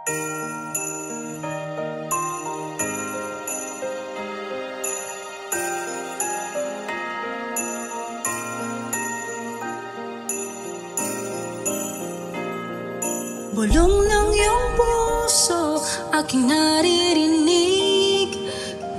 Bulong ng iyong puso, aking naririnig.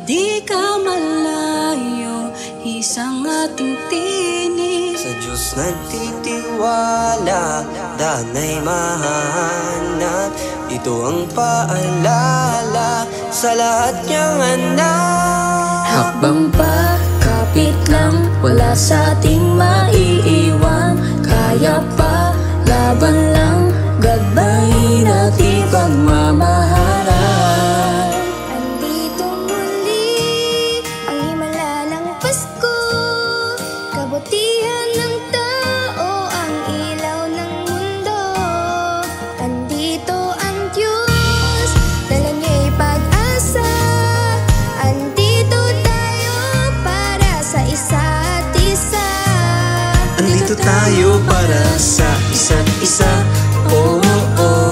Di ka malayo, isang ating tinig. Sa Diyos nagtitiwala, danay mahanap. Ito ang paalala sa lahat niyang anak. Hakbang pa, kapit lang, wala sa ating maiiwan. Kaya pa, laban lang, gabayin ating pagmamahalan. Andito muli ang himala ng Pasko, kabutihan ng tao, ang ilaw ng mundo. Andito ang Diyos, dala niya'y pag-asa. Andito tayo para sa isa't isa. Andito tayo para sa isa't isa. Oh, oh, oh.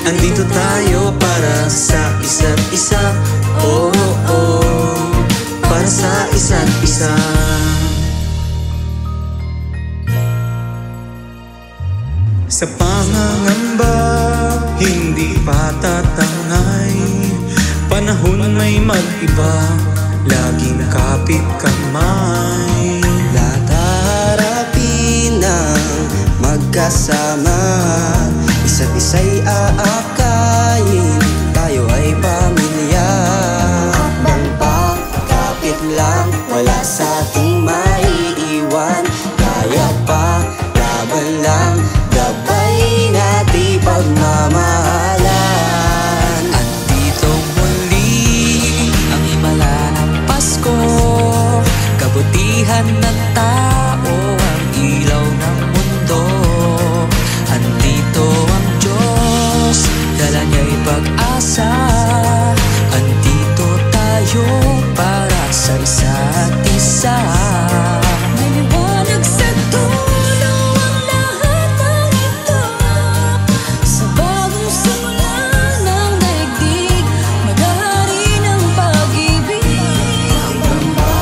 Andito tayo para sa isa't isa. Oh, oh, para sa isa't isa. Sa pangangamba, hindi pa tatangay. Panahon may mag-iba, laging kapit kamay. Lahat harapin ng magkasama, isa't isa'y aakayin, tayo ay pamilya. Hakbang pa, kapit lang, wala sa ating maiiwan. Kaya pa, laban lang, gabay natin pagmamahalan. Andito muli ang himala ng Pasko, kabutihan ng tao, ang ilaw ng mundo. Andito ang Diyos, dala niya'y pag-asa. Andito tayo para sa isa't isa. Maliwanag sa dulo ang lahat ng ito. Sa bagong simula ng daigdig, maghahari ng pag-ibig. Hakbang pa,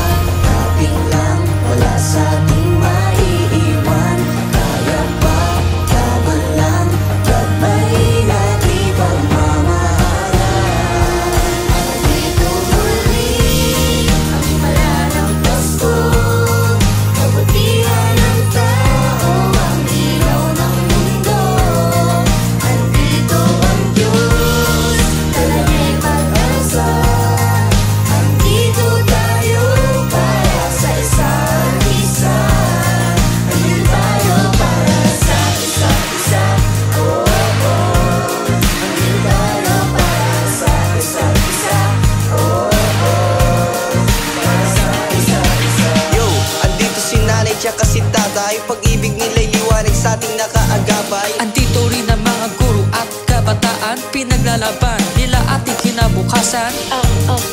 kapit lang, wala sa ating maiiwan. Kaya pa, laban lang, gabay natin pagmamahalan. Andito muli ang himala ng Pasko, kabutihan ng tao, ang ilaw ng mundo. Andito ang Diyos, dala niya'y pag-asa. Andito tayo para sa isa't isa. Andito tayo para sa isa't isa. Oh, oh. Andito tayo para sa isa't isa. Oh, oh. Para sa isa't isa. Yo, andito si nanay tsaka si tatay, pag-ibig nila'y liwanag sa ating nakaagapay. Andito rin ang mga guro at kabataan, pinaglalaban nila ating kinabukasan.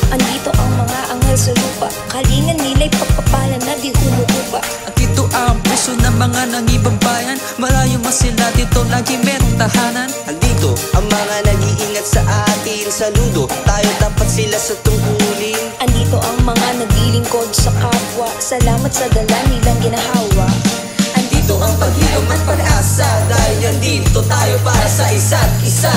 Andito ang mga anghel sa lupa, kalingan nila'y pagpapalan na di humuhupa. Andito ang puso ng mga nangibang bayan, malayo man sila dito lagi merong tahanan. Andito ang mga nag-iingat sa atin, saludo, tayo dapat sila sa tungkulin. Andito ang mga naglilingkod sa kapwa, salamat sa dala nilang ginahawa. Andito ang paghilom at pag-asa, dahil nandito tayo para sa isa't isa.